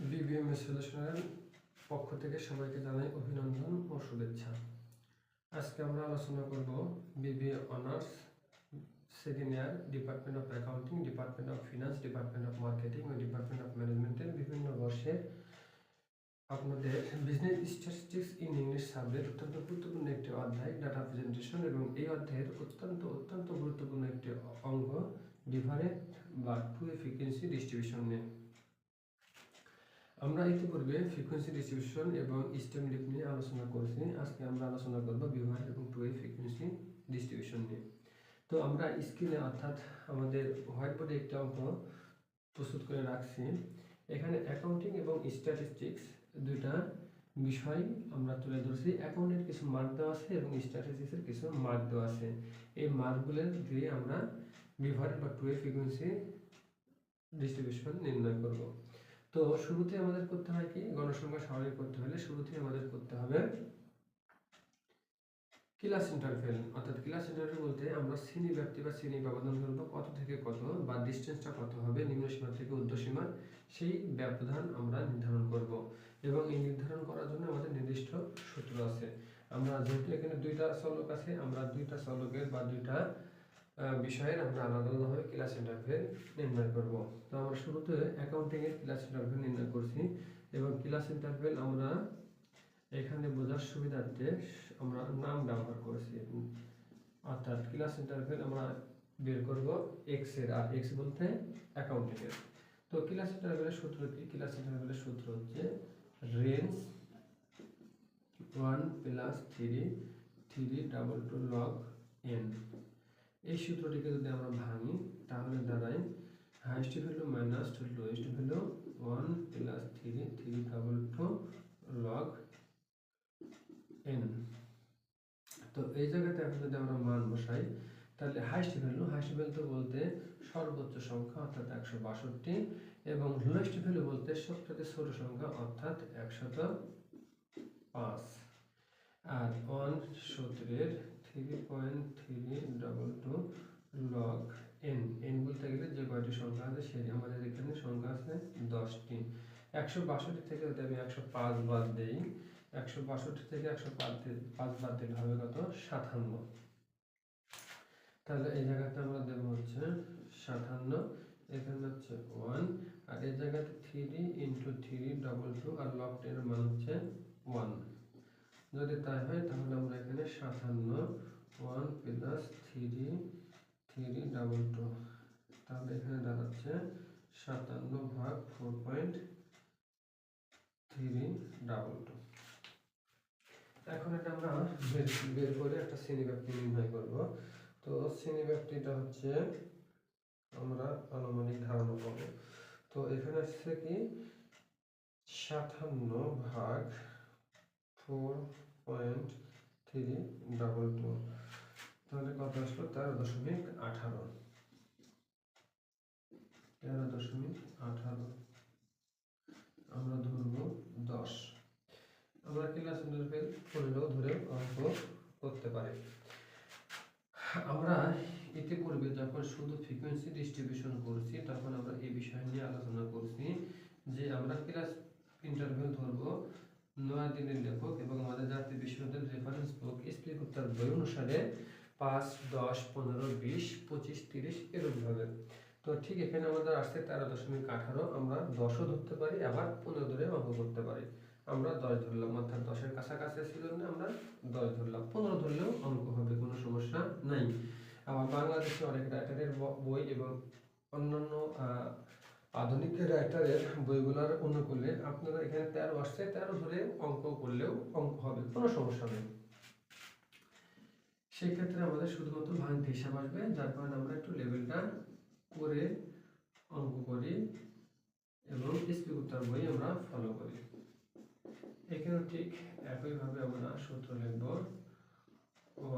BBM সলিউশনের পক্ষ থেকে সবাইকে জানাই অভিনন্দন ও শুভেচ্ছা। আজকে আমরা আলোচনা করব BBA honours second year department of accounting, department of finance, department of marketing ও ডিপার্টমেন্ট অফ ম্যানেজমেন্টের বিভিন্ন বর্ষে আপনাদের business statistics in English subject অত্যন্ত গুরুত্বপূর্ণ একটি অধ্যায় ডাটা প্রেজেন্টেশন, এবং এই অধ্যায়ের অত্যন্ত গুরুত্বপূর্ণ একটি অঙ্গ ডিফারেন্ট বা টু এ ফ্রিকোয়েন্সি ডিস্ট্রিবিউশন নিয়ে। আমরা ইতিপূর্বে ফ্রিকোয়েন্সি ডিস্ট্রিবিউশন এবং স্টেম লিপ নিয়ে আলোচনা করেছি। আজকে আমরা আলোচনা করব বিভার এবং টু এ ফ্রিকোয়েন্সি ডিস্ট্রিবিউশন নিয়ে। তো আমরা স্ক্রিনে অর্থাৎ আমাদের হোয়াইট বোর্ডে একটি অঙ্ক প্রস্তুত করে রাখছি। এখানে অ্যাকাউন্টিং এবং স্ট্যাটিস্টিক্স দুইটা বিষয় আমরা তুলে ধরছি। অ্যাকাউন্টের কিছু মার্ক দেওয়া আছে এবং স্ট্যাটিস্টিক্সের কিছু মার্ক দেওয়া আছে। এই মার্কগুলো দিয়ে আমরা বিভার বা টু এ ফ্রিকোয়েন্সি ডিস্ট্রিবিউশন নির্ণয় করব। তো শুরুতে আমাদের করতে হয় কি, গণসংখ্যা স্বাভাবিক করতে হলে শুরুতে আমাদের করতে হবে ক্লাস ইন্টারভেল। অর্থাৎ ক্লাস ইন্টারভেল বলতে আমরা শ্রেণী ব্যাপ্তি বা শ্রেণী ব্যবধান ধরবো, কত থেকে কত বা ডিস্টেন্সটা কত হবে নিম্ন সীমা থেকে ঊর্ধ্ব সীমা, সেই ব্যবধান আমরা নির্ধারণ করব। এবং এই নির্ধারণ করার জন্য আমাদের নির্দিষ্ট সূত্র আছে। আমরা যেহেতু এখানে দুইটা চলক আছে, আমরা দুইটা চলকের বা দুইটা বিষয়ের আমরা আলাদা আলাদাভাবে ক্লাস ইন্টারভেল নির্ণয় করব। তো আমরা শুরুতে অ্যাকাউন্টিং এর ক্লাস ইন্টারভেল নির্ণয় করছি, এবং ক্লাস ইন্টারভেল আমরা এখানে বোঝার সুবিধার্থে আমরা নাম ব্যবহার করেছি। অর্থাৎ ক্লাস ইন্টারভেল আমরা বের করব এক্স এর, আর এক্স বলতে অ্যাকাউন্টিং এর। তো ক্লাস ইন্টারভেলের সূত্র কি? ক্লাস ইন্টারভেলের সূত্র হচ্ছে range 1 plus 3 double two log n। এই সূত্রটিকে যদি আমরা ভাঙি তাহলে দাঁড়ায় highest value minus lowest value 1 plus 3 double two log n। তো এই জায়গাতে এখন যদি আমরা মান বসাই তাহলে হাইয়েস্ট ভ্যালু তো বলতে সর্বোচ্চ সংখ্যা অর্থাৎ 162, এবং লোয়েস্ট ভ্যালু বলতে সবথেকে ছোট সংখ্যা অর্থাৎ 105। আর 1 সূত্রের 3.3 double two log n। n বলতে গেলে যে কয়টি সংখ্যা আছে সেই আমাদের এখানে সংখ্যা আছে 10টি। 162 থেকে যদি আমি 105 বাদ দেই, 162 থেকে 105 বাদ দিলে হবে কত? 57। তাহলে এই জায়গাতে আমরা দেব হচ্ছে 57, এখানে হচ্ছে 1, আর এই জায়গাতে 3 ইন্টু 3 ডাবল টু আর লগ এর মান হচ্ছে 1। যদি তাই হয় তাহলে আমরা এখানে 57 1 প্লাস 3 ডাবল টু, তাহলে এখানে দাঁড়াচ্ছে 57 ভাগ 4.3 ডাবল টু। এখন এটা আমরা বের করে একটা শ্রেণী ব্যাপ্তি নির্ণয় করব। তো শ্রেণী ব্যাপ্তিটা হচ্ছে আমরা আনুমানিক ধারণা পাবো। তো এখানে আসছে কি 57 ভাগ 4.3 ডাবল টু, তাহলে কত আসলো? 13.18 আমরা ধরবো 10। আমরা ক্লাস ইন্টারভেল 15 ধরে অঙ্ক করতে পারি। আমরা ইতিপূর্বে যখন শুধু ফ্রিকোয়েন্সি ডিস্ট্রিবিউশন করছি তখন আমরা এই বিষয় নিয়ে আলোচনা করছি যে আমরা ক্লাস ইন্টারভেল ধরবো 9 দিনের লেখক এবং আমাদের জাতীয় বিশ্ববিদ্যালয়ের রেফারেন্স বুক স্পিক উত্তর বই অনুসারে 5, 10, 15, 20, 25, 30 এরকম ভাবে। তো ঠিক এখানে আমাদের আসছে 13.18। আমরা 10ও ধরতে পারি, আবার 15 ধরে অঙ্ক করতে পারি। আমরা 10 ধরলাম, অর্থাৎ 10-এর কাছাকাছি ছিল না, আমরা 10 ধরলাম। 15 ধরলেও অঙ্ক হবে, কোনো সমস্যা নাই। আবার বাংলাদেশে অনেক রাইটারের বই এবং অন্যান্য আধুনিক রাইটারের বইগুলোর অনুকূলে আপনারা এখানে 13 আসছে, 13 ধরে অঙ্ক করলেও অঙ্ক হবে, কোনো সমস্যা নেই। সেই ক্ষেত্রে আমাদের শুধুমাত্র ভাঙতি হিসাব আসবে, যার কারণে আমরা একটু লেভেলটা করে অঙ্ক করি এবং স্পিক উত্তর বই আমরা ফলো করি। এখানে ঠিক একইভাবে আমরা সূত্র লিখব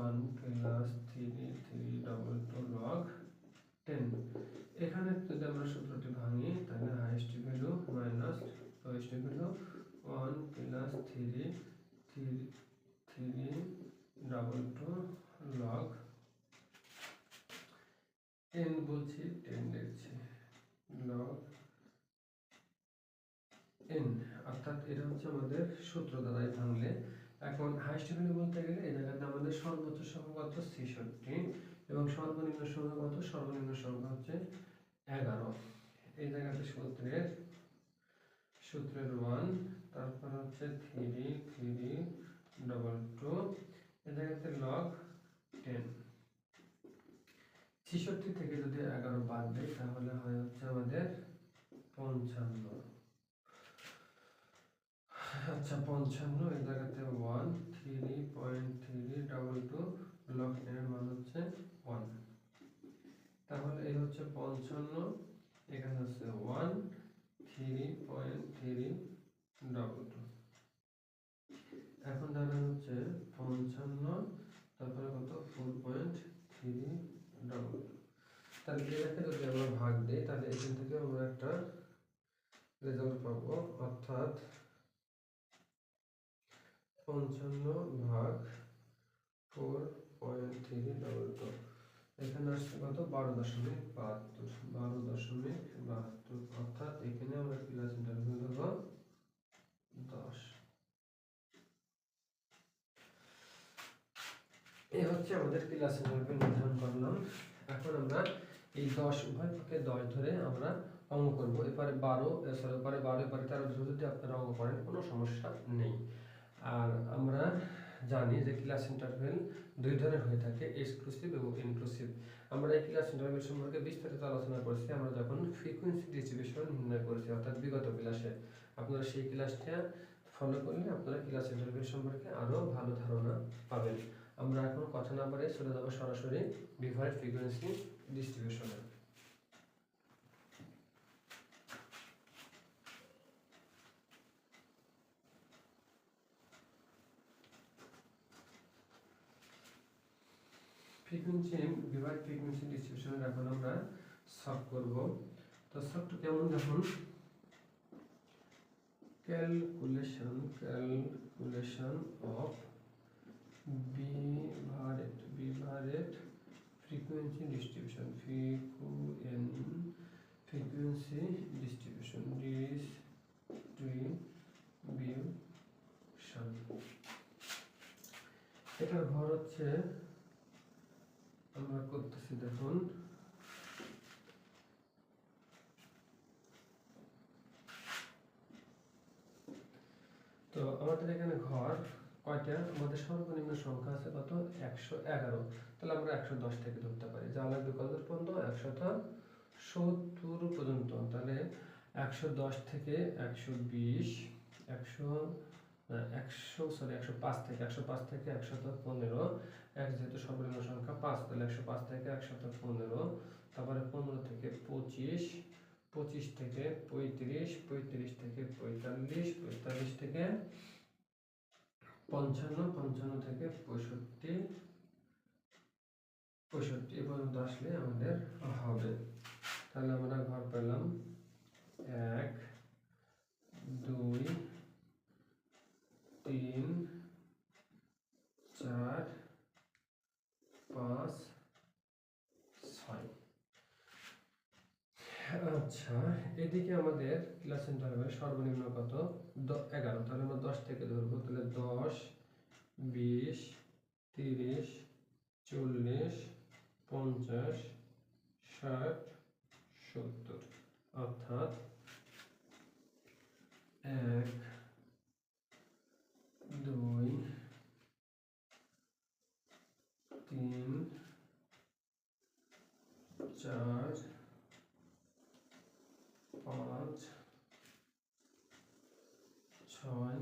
1 প্লাস 3 ডাবল টু লগ 10। এখানে যদি আমরা সূত্রটি ভাঙি তাহলে highest value minus lowest value 1 plus 3 double two log n বলছি 10 লিখছি লগ n, অর্থাৎ এটা হচ্ছে আমাদের সূত্র দ্বারাই ভাঙলে। এখন হাইয়েস্ট ভ্যালু বলতে গেলে এই জায়গাতে আমাদের সর্বোচ্চ সংখ্যা কত 66 এবং সর্বনিম্ন সংখ্যা কত, সর্বনিম্ন সংখ্যা হচ্ছে 11। এই জায়গাতে সূত্রের 1, তারপর হচ্ছে 3 3 2 2, এই জায়গাতে log 10। 66 থেকে যদি 11 বাদ দেয় তাহলে হয় হচ্ছে আমাদের 55। আচ্ছা 55, এই জায়গাতে 1 3.322, log 10 এর মান হচ্ছে 1। তাহলে এই হচ্ছে 55, এখানে হচ্ছে 1 3.322। এখন দাঁড়ানো হচ্ছে 55, তারপরে কত 4.322। তাহলে এটাকে যদি আমরা ভাগ দিই তাহলে এখান থেকে আমরা একটা রেজাল্ট পাবো, অর্থাৎ 55 ভাগ 4.322, এখানে আসছে কত 12.72, অর্থাৎ এখানে আমরা ক্লাস ইন্টারভ্যাল দেবো 10। এই হচ্ছে আমাদের ক্লাস ইন্টারভ্যাল নির্ধারণ করলাম। এখন আমরা এই 10 উভয় পক্ষে 10 ধরে আমরা অঙ্ক করব। এপারে 12 এপারে 13 ধরে যদি আপনারা অঙ্ক করেন কোনো সমস্যা নেই। আর আমরা জানি যে ক্লাস ইন্টারভ্যাল দুই ধরনের হয়ে থাকে, এক্সক্লুসিভ এবং ইনক্লুসিভ। আমরা এই ক্লাস ইন্টারভ্যাল সম্পর্কে বিস্তারিত আলোচনা করেছি আমরা যখন ফ্রিকোয়েন্সি ডিস্ট্রিবিউশন নির্ণয় করেছি, অর্থাৎ বিগত ক্লাসে। আপনারা সেই ক্লাসটা ফলো করলে আপনারা ক্লাস ইন্টারভ্যাল সম্পর্কে আরও ভালো ধারণা পাবেন। আমরা এখন কথা না বলে চলে যাব সরাসরি ডিভাইড ফ্রিকোয়েন্সি ডিস্ট্রিবিউশনে। ডিভাইড ফ্রিকোয়েন্সি ডিস্ট্রিবিউশনের এখন আমরা সলভ করব। তো সলভটা কেমন দেখুন, ক্যালকুলেশন অফ বিভারেট frequency distribution এটার ঘর হচ্ছে আমরা করতেছি দেখুন, তো আমাদের এখানে ঘর কয়টা, আমাদের সর্বনিম্ন সংখ্যা আছে কত 111, তাহলে আমরা 110 থেকে ধরতে পারি, যা লাগবে কত পর্যন্ত 170 পর্যন্ত। তাহলে 110 থেকে 120, 105 থেকে 115, এক যেহেতু সর্বনিম্ন সংখ্যা 5, তাহলে 105 থেকে 115, তারপরে 15 থেকে 25, 25 থেকে 35, 35 থেকে 45, 45 থেকে 55, 55 থেকে 65, 65 এ পর্যন্ত আসলে আমাদের হবে। তাহলে আমরা ঘর পেলাম 1 2 3 4 5 6। আচ্ছা এদিকে আমাদের ক্লাস ইন্টারভ্যাল সর্বনিম্ন কত 11, তাহলে আমরা 10 থেকে ধরবো, তাহলে 10 20 30 40 50 60 70, অর্থাৎ 1 2 3 4 5 6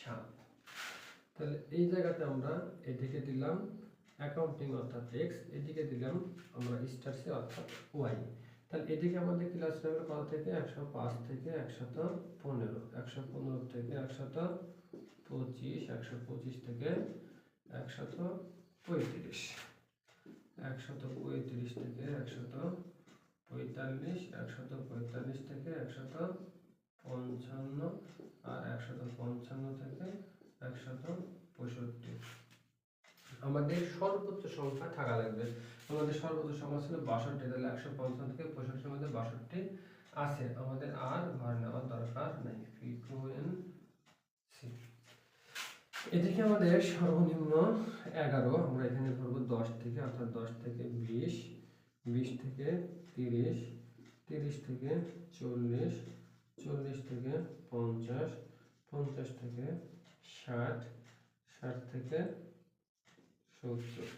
7। তাহলে এই জায়গাতে আমরা এদিকে দিলাম অ্যাকাউন্টিং অর্থাৎ এক্স, এদিকে দিলাম আমরা স্টার সি অর্থাৎ ওয়াই। তাহলে এদিকে আমাদের ক্লাস লেভেল কত থেকে 105 থেকে 115, 115 থেকে 125, 125 থেকে 135, 135 থেকে 145, 145 থেকে 155 আর 155 থেকে 165। আমাদের সর্বোচ্চ সংখ্যা থাকা লাগবে, আমাদের সর্বোচ্চ সংখ্যা ছিল 62, তাহলে 155 থেকে 65 মধ্যে 62 আছে, আমাদের আর ঘর নেওয়ার দরকার নাই। ফ্রিকোয়েন্সি এদিকে আমাদের সর্বনিম্ন 11, আমরা এখানে ধরবো 10 থেকে, অর্থাৎ 10 থেকে 20, 20 থেকে 30, 30 থেকে 40, 40 থেকে 50, 50 থেকে 60, 60 থেকে 70,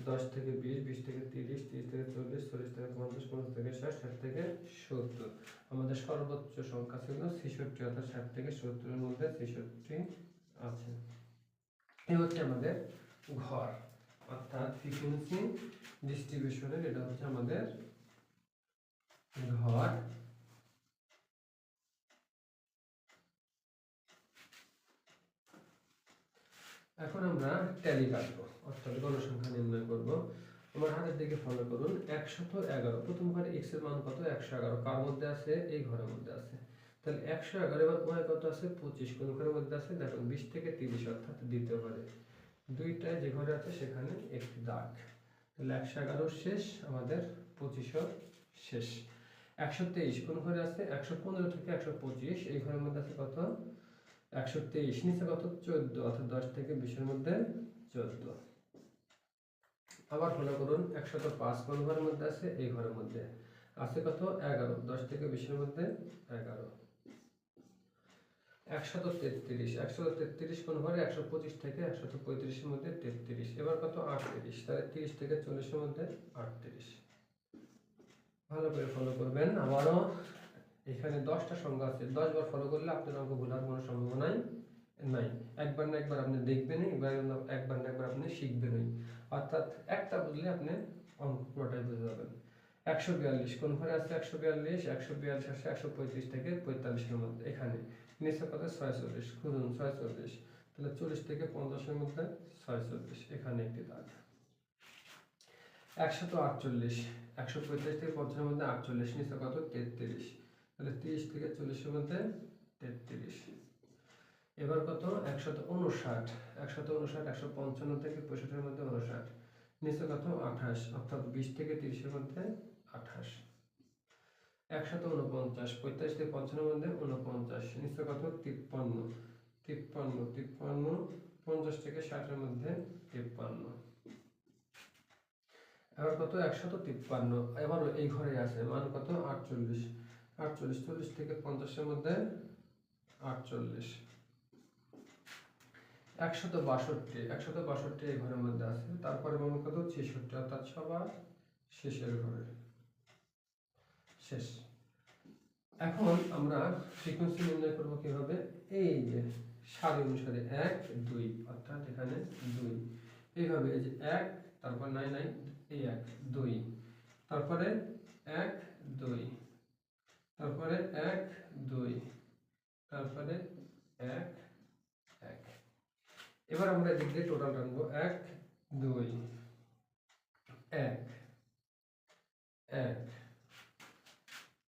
10 থেকে 20, 20 থেকে 30, 30 থেকে 40, 40 থেকে 50, 50 থেকে 60, 60 থেকে 70। আমাদের সর্বোচ্চ সংখ্যা ছিল 66, অর্থাৎ 60 থেকে 70 এর মধ্যে 66 আছে। এই হচ্ছে আমাদের ঘর, অর্থাৎ ফ্রিকোয়েন্সি ডিস্ট্রিবিউশনের এটা হচ্ছে আমাদের ঘর। এখন আমরা ট্যালি কাটবো, অর্থাৎ গণসংখ্যা নির্ণয় করব। আমার হাতের দিকে ফলো করুন। 111, প্রথম ঘরে x এর মান কত? 111। কার মধ্যে আছে? এই ঘরের মধ্যে আছে। তাহলে 111 এবার y কত আছে? 25। কোন ঘরের মধ্যে আছে? দেখুন 20 থেকে 30, অর্থাৎ দ্বিতীয় ঘরে। দুইটায় যে ঘরে আছে সেখানে একটি দাগ। তাহলে 111 শেষ, আমাদের 25 শেষ। 123 কোন ঘরে আছে? 115 থেকে 125, এই ঘরের মধ্যে আছে কত? 123। নিচে কত? 14, অর্থাৎ 10 থেকে 20 এর মধ্যে 14। আবার ফলো করুন। 105 কোন ঘরের মধ্যে আছে? এই ঘরের মধ্যে আছে কত? 11, 10 থেকে 20 এর মধ্যে 11। 133, 133 কোন ঘরে? 125 থেকে 135 এর মধ্যে 33। এবার কত? 38, তাহলে 30 থেকে 40 এর মধ্যে 38। ভালো করে ফলো করবেন। আবারও এখানে 10টা সংখ্যা আছে, 10 বার ফলো করলে আপনার অঙ্ক ভুলার কোনো সম্ভাবনাই নাই। একবার না একবার আপনি দেখবেনই, একবার না একবার আপনি শিখবেনই, অর্থাৎ একটা বুঝলে আপনি অঙ্ক পুরোটাই বুঝে যাবেন। 142 কোন ঘরে আছে? 142, 142 আছে 135 থেকে 45 এর মধ্যে। এখানে নিচে কত? 46, খুঁজুন 46, তাহলে 40 থেকে 50 এর মধ্যে 46, এখানে একটি দাগ। 148, 145 থেকে 50 এর মধ্যে 48, নিচে কত? 33, তাহলে 30 থেকে 40 এর মধ্যে 33। এবার কত? 159, 159, 155 থেকে 65 এর মধ্যে 59, নিচে কত? 28, অর্থাৎ 20 থেকে 30 এর মধ্যে 28। 149, 45 থেকে 55 এর মধ্যে 49, নিচে কত? 53, 53, 53, 50 থেকে 60 এর মধ্যে 53। এবার কত? 153, এবার এই ঘরে আছে মান কত? 48, 48, 40 থেকে 50 এর মধ্যে 48। 162, 162 এই ঘরের মধ্যে আছে। তারপরে মান কত? 66, অর্থাৎ সবার শেষের ঘরে শেষ। এখন আমরা ফ্রিকোয়েন্সি নির্ণয় করব কিভাবে? এই যে সারি অনুসারে 1 2, অর্থাৎ এখানে 2, এইভাবে এই যে 1, তারপর নাই নাই, এই 1 2, তারপরে 1 2, তারপরে 1 2, তারপরে 1 1। এবার আমরা এদিক দিয়ে টোটাল টানবো। 1 2 1 1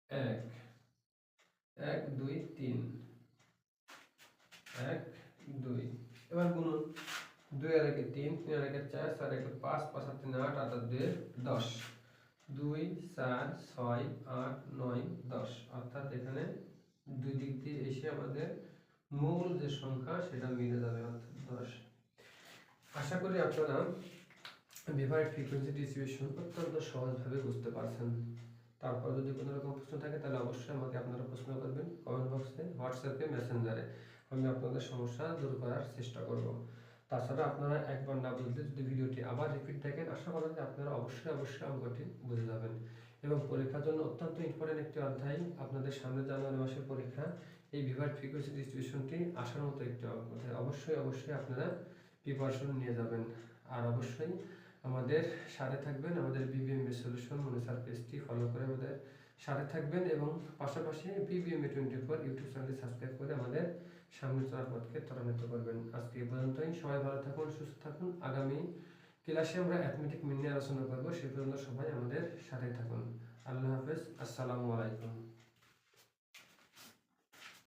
1 1 2 3 1 2। এবার গুনুন। 2 আর 1 3, 3 আর 1 4, 4 আর 1 5, 5 আর 3 8, 8 আর 2 10, 2 4 6 8 9 10, অর্থাৎ এখানে দুই দিক দিয়ে এসে আমাদের মূল যে সংখ্যা সেটা মিলে যাবে, অর্থাৎ 10। আশা করি আপনারা ডিভাইড ফ্রিকোয়েন্সি ডিস্ট্রিবিউশন অত্যন্ত সহজভাবে বুঝতে পারছেন। তারপর যদি কোনো রকম প্রশ্ন থাকে তাহলে অবশ্যই আমাকে আপনারা প্রশ্ন করবেন কমেন্ট বক্সে, হোয়াটসঅ্যাপে, মেসেঞ্জারে। আমি আপনাদের সমস্যা দূর করার চেষ্টা করব। তাছাড়া আপনারা একবার না বুঝলে যদি ভিডিওটি আবার রিপিট দেখেন, আশা করা যে আপনারা অবশ্যই অঙ্কটি বুঝে যাবেন। এবং পরীক্ষার জন্য অত্যন্ত ইম্পর্টেন্ট একটি অধ্যায়, আপনাদের সামনে জানুয়ারি মাসের পরীক্ষা, এই ডিভাইড ফ্রিকোয়েন্সি ডিস্ট্রিবিউশনটি আসার মতো একটি অধ্যায়। অবশ্যই আপনারা প্রিপারেশন নিয়ে যাবেন। আর অবশ্যই আমাদের সাথে থাকবেন, আমাদের বিবিএমএ সলিউশন মনিসার পেজটি ফলো করে আমাদের সাথে থাকবেন এবং পাশাপাশি বিবিএমএ 24 ইউটিউব চ্যানেলটি সাবস্ক্রাইব করে আমাদের সামনে চলার পথকে ত্বরান্বিত করবেন। আজকে এই পর্যন্তই। সবাই ভালো থাকুন, সুস্থ থাকুন। আগামী ক্লাসে আমরা অ্যাথমেটিক মিন নিয়ে আলোচনা করব। সে পর্যন্ত সবাই আমাদের সাথে থাকুন। আল্লাহ হাফেজ, আসসালামু আলাইকুম।